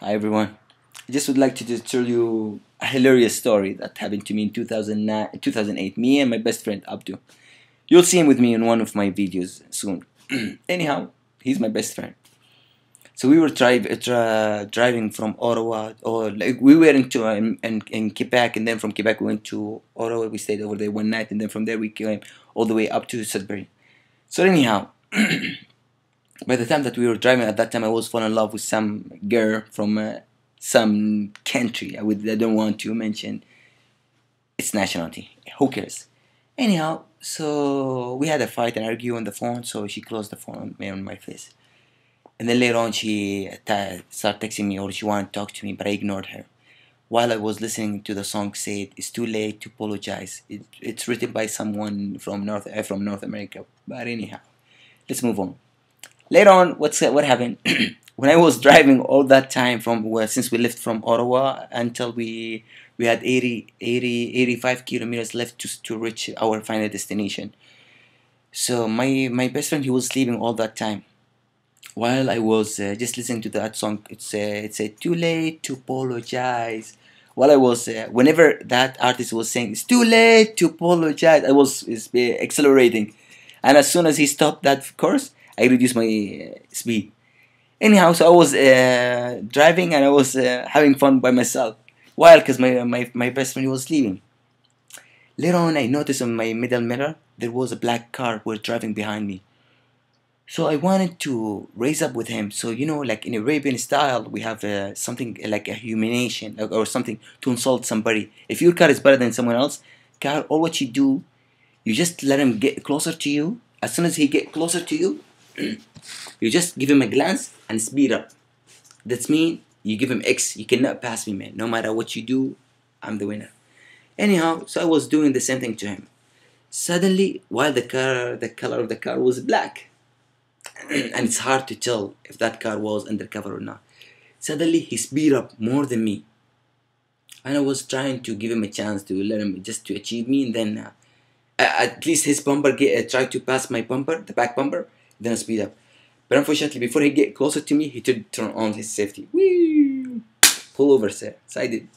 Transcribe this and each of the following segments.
Hi everyone. I just would like to just tell you a hilarious story that happened to me in 2009, 2008. Me and my best friend Abdu. You'll see him with me in one of my videos soon. Anyhow, he's my best friend. So we were driving from Ottawa, or like we were in Quebec, and then from Quebec we went to Ottawa. We stayed over there one night, and then from there we came all the way up to Sudbury. So anyhow, by the time that we were driving at that time, I was falling in love with some girl from some country. I don't want to mention its nationality. Who cares? Anyhow, so we had a fight and argue on the phone. So she closed the phone on my face, and then later on she started texting me or she wanted to talk to me, but I ignored her. While I was listening to the song, said "It's too late to apologize." It's written by someone from North America. But anyhow, let's move on. Later on, what happened? When I was driving all that time from since we left from Ottawa until we had 85 kilometers left to reach our final destination. So my best friend, he was sleeping all that time while I was just listening to that song. It said "Too late to apologize." While I was whenever that artist was saying "It's too late to apologize," I was accelerating, and as soon as he stopped that chorus, I reduced my speed. Anyhow, so I was driving and I was having fun by myself. While, because my best friend was sleeping. Later on, I noticed on my middle mirror there was a black car was driving behind me. So I wanted to raise up with him. So like in Arabian style, we have something like a humiliation or something to insult somebody. If your car is better than someone else, car, all what you do, you just let him get closer to you. As soon as he get closer to you, you just give him a glance and speed up. That's mean you give him X. You cannot pass me, man. No matter what you do, I'm the winner. Anyhow, so I was doing the same thing to him. Suddenly, while the color of the car was black, and it's hard to tell if that car was undercover or not. Suddenly, he speed up more than me, and I was trying to give him a chance to let him just to achieve me, and then at least his bumper tried to pass my bumper, the back bumper, then I speed up. But unfortunately, before he get closer to me, he turn on his safety. Whee! Pull over, sir. So I did.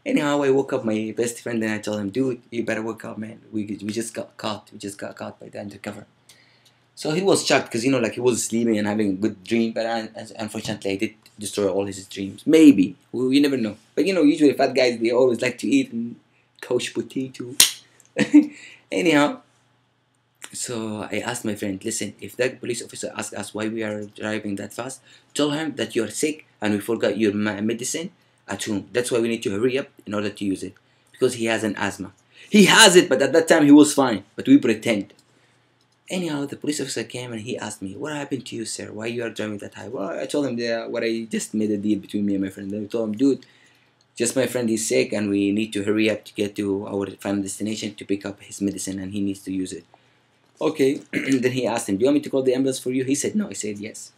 Anyhow, I woke up my best friend and I told him, dude, you better wake up, man. We just got caught. We just got caught by the undercover. So he was shocked because, like he was sleeping and having a good dream. But unfortunately, I did destroy all his dreams. Maybe. You never know. But, usually fat guys, they always like to eat and couch potato. Anyhow, so I asked my friend, listen, if that police officer asks us why we are driving that fast, tell him that you are sick and we forgot your medicine at home. That's why we need to hurry up in order to use it. Because he has an asthma. He has it, but at that time he was fine. But we pretend. Anyhow, the police officer came and he asked me, what happened to you, sir? Why you are driving that high? Well, I told him what I just made a deal between me and my friend. Then I told him, dude, just my friend is sick and we need to hurry up to get to our final destination to pick up his medicine and he needs to use it. Okay. Then he asked him, do you want me to call the ambulance for you? He said no. I said yes.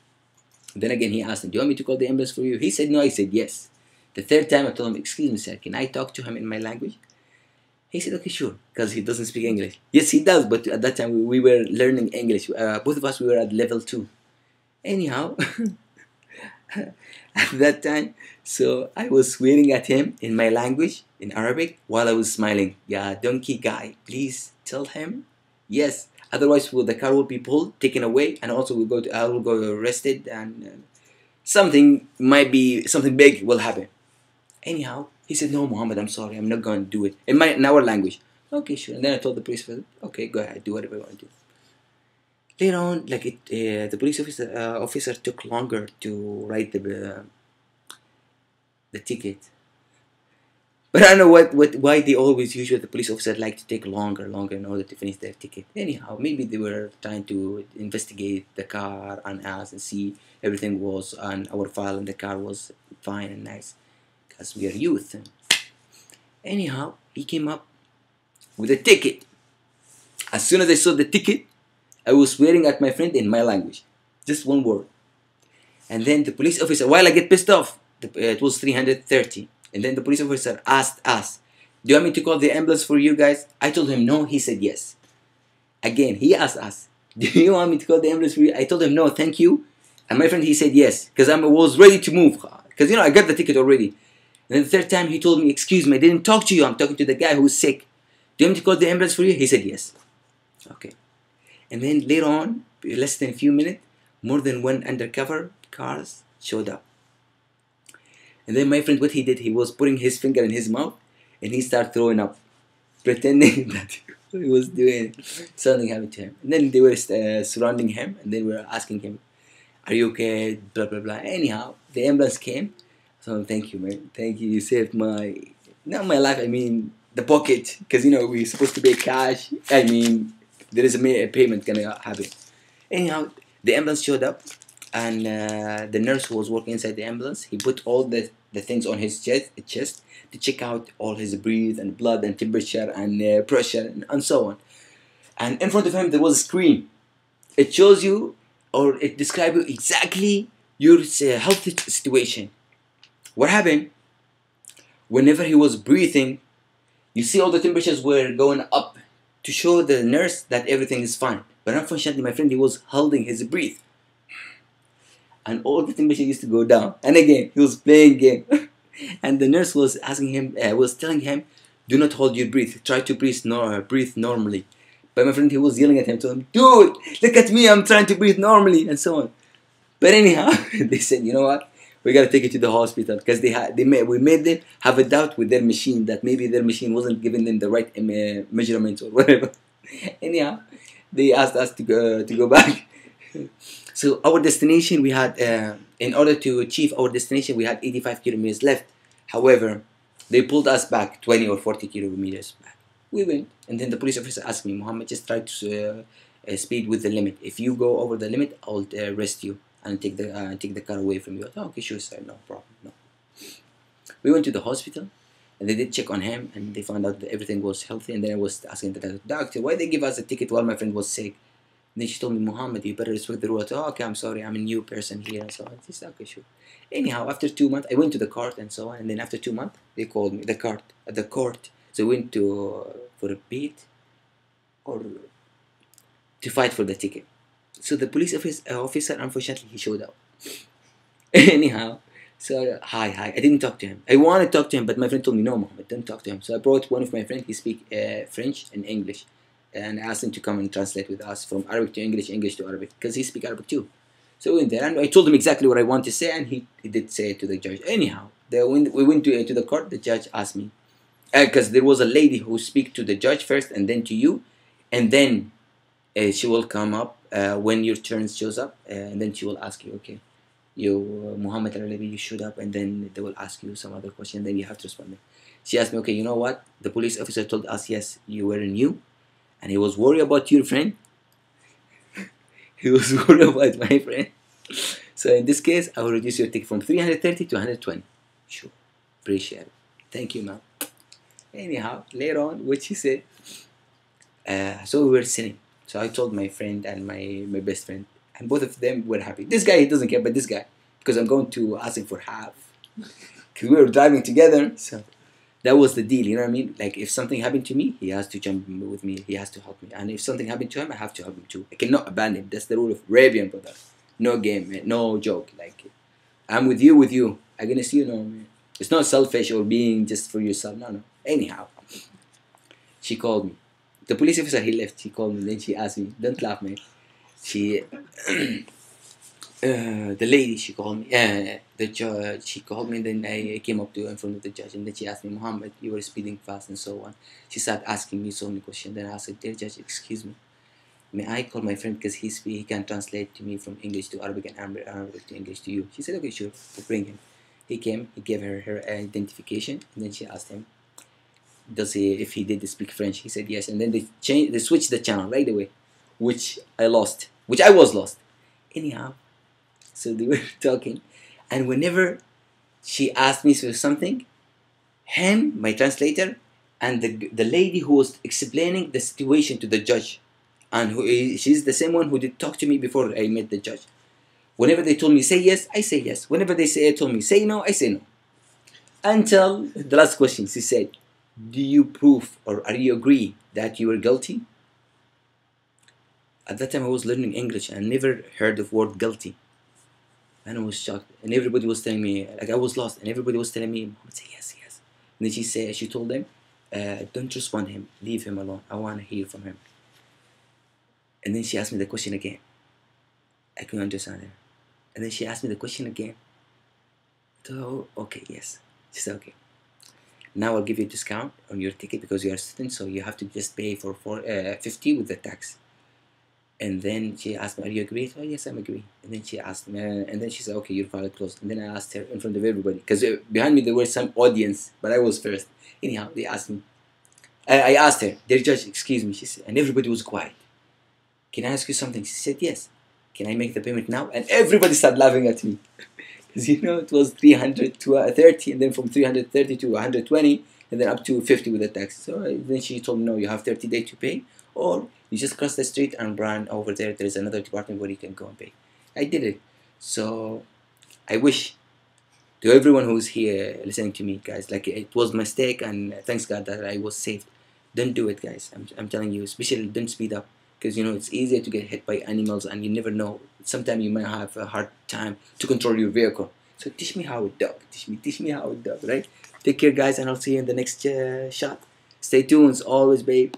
Then again he asked him, do you want me to call the ambulance for you? He said no. I said yes. The third time I told him, excuse me, sir, can I talk to him in my language? He said okay, sure, because he doesn't speak English. Yes, he does, but at that time we were learning English. Both of us, we were at level 2. Anyhow, at that time, so I was swearing at him in my language, in Arabic, while I was smiling. Yeah, donkey guy, please tell him yes. Otherwise, the car will be pulled, taken away, and also I will go arrested, and something big will happen. Anyhow, he said, no, Muhammad, I'm sorry, I'm not going to do it. In our language. Okay, sure. And then I told the police officer, okay, go ahead, do whatever you want to do. Later on, the police officer took longer to write the ticket. But I don't know why they always usually the police officer like to take longer in order to finish their ticket. Anyhow, maybe they were trying to investigate the car and us and see everything was on our file and the car was fine and nice. Because we are youth. Anyhow, he came up with a ticket. As soon as I saw the ticket, I was swearing at my friend in my language. Just one word. And then the police officer, while I get pissed off, it was 330. And then the police officer asked us, do you want me to call the ambulance for you guys? I told him no. He said yes. Again, he asked us, do you want me to call the ambulance for you? I told him no, thank you. And my friend, he said yes. Because I was ready to move. because I got the ticket already. And then the third time he told me, excuse me, I didn't talk to you, I'm talking to the guy who's sick. Do you want me to call the ambulance for you? He said yes. Okay. And then later on, less than a few minutes, more than one undercover cars showed up. And then my friend, what he did, he was putting his finger in his mouth and he started throwing up, pretending that he was doing something happened to him. And then they were surrounding him and they were asking him, are you okay? Blah, blah, blah. Anyhow, the ambulance came. So thank you, man. Thank you. You saved not my life, I mean, the pocket. Because, we're supposed to pay cash. I mean, there is a payment gonna happen. Anyhow, the ambulance showed up. And the nurse who was working inside the ambulance, he put all the things on his chest to check out all his breath and blood and temperature and pressure and so on. And in front of him there was a screen. It shows you, or it describes you exactly your health situation. What happened? Whenever he was breathing, you see all the temperatures were going up to show the nurse that everything is fine. But unfortunately, my friend, he was holding his breath. And all the temperature used to go down. And again, he was playing game. And the nurse was asking him, was telling him, do not hold your breath. Try to breathe normally. But my friend, he was yelling at him, told him, dude, look at me, I'm trying to breathe normally, and so on. But anyhow, they said, you know what? We gotta take you to the hospital because we made them have a doubt with their machine that maybe their machine wasn't giving them the right measurements or whatever. Anyhow, they asked us to go back. So our destination, we had, in order to achieve our destination, we had 85 kilometers left. However, they pulled us back 20 or 40 kilometers back. We went, and then the police officer asked me, Muhammad, just try to speed with the limit. If you go over the limit, I'll arrest you and take the car away from you. Oh, okay, sure, sir, no problem. No. We went to the hospital, and they did check on him, and they found out that everything was healthy. And then I was asking the doctor, why they give us a ticket while my friend was sick? And then she told me, Muhammad, you better respect the rules. Oh, okay, I'm sorry, I'm a new person here, and so on. I said, okay, sure. Anyhow, after 2 months, I went to the court and so on. And then after 2 months, they called me, the court. So I went for a bid or to fight for the ticket. So the police officer, unfortunately, he showed up. Anyhow, so hi, I didn't talk to him. I wanted to talk to him, but my friend told me, no, Muhammad, don't talk to him. So I brought one of my friends, he speaks French and English. And I asked him to come and translate with us from Arabic to English, English to Arabic, because he speaks Arabic too. So we went there, and I told him exactly what I want to say, and he did say it to the judge. Anyhow, when we went to the court, the judge asked me, because there was a lady who speak to the judge first, and then to you, and then she will come up when your turn shows up, and then she will ask you, okay, you Muhammad Al-Arabi, you showed up, and then they will ask you some other question, then you have to respond. She asked me, okay, you know what? The police officer told us, yes, you were new. And he was worried about your friend. He was worried about my friend. So in this case, I will reduce your ticket from 330 to 120. Sure. Appreciate it. Thank you, ma'am. Anyhow, later on, what she said. So we were sitting. So I told my friend and my best friend. And both of them were happy. This guy, he doesn't care, but this guy. Because I'm going to ask him for half. Because we were driving together. So that was the deal, you know what I mean? Like, if something happened to me, he has to jump with me. He has to help me. And if something happened to him, I have to help him too. I cannot abandon him. That's the rule of Arabian, brother. No game, man. No joke. Like, I'm with you. I'm gonna see you, no, man. It's not selfish or being just for yourself. No. Anyhow, she called me. The police officer, he left. She called me. Then she asked me, don't laugh, man. She... the lady, she called me, the judge, she called me, and then I came up to in front of the judge, and then she asked me, Muhammad, you were speeding fast and so on. She started asking me so many questions. Then I said, dear judge, excuse me, may I call my friend because he can translate to me from English to Arabic and Arabic to English to you. She said, okay, sure, we'll bring him. He came, he gave her identification, and then she asked him, if he did speak French. He said yes, and then they switched the channel right away, which I was lost. Anyhow, so they were talking, and whenever she asked me for something, him, my translator, and the lady who was explaining the situation to the judge, and she's the same one who did talk to me before I met the judge. Whenever they told me say yes, I say yes. Whenever they told me say no, I say no. Until the last question, she said, do you prove or are you agree that you were guilty? At that time I was learning English and I never heard of word guilty. And I was shocked, and everybody was telling me, like, I was lost, and everybody was telling me, Muhammad, say yes, yes. And then she told them, don't respond him, leave him alone. I want to hear from him. And then she asked me the question again. I couldn't understand her. And then she asked me the question again. So, okay, yes. She said, okay. Now I'll give you a discount on your ticket because you are a student, so you have to just pay for 50 with the tax. And then she asked me, are you agree? Oh, yes, I'm agree. And then she asked me, and then she said, okay, your file closed. And then I asked her in front of everybody, because behind me there was some audience, but I was first. Anyhow, they asked me. I asked her, dear judge, excuse me. She said, and everybody was quiet. Can I ask you something? She said, yes. Can I make the payment now? And everybody started laughing at me. Because, it was 300 to 30, and then from 330 to 120, and then up to 50 with the tax. So then she told me, no, you have 30 days to pay, or you just cross the street and run over there. There's another department where you can go and pay. I did it. So I wish to everyone who's here listening to me, guys, like, it was a mistake, and thanks God that I was saved. Don't do it, guys. I'm telling you, especially don't speed up, because it's easier to get hit by animals, and you never know. Sometimes you might have a hard time to control your vehicle. So teach me how it dog. Teach me how it dog. Right? Take care, guys, and I'll see you in the next shot. Stay tuned, always, babe.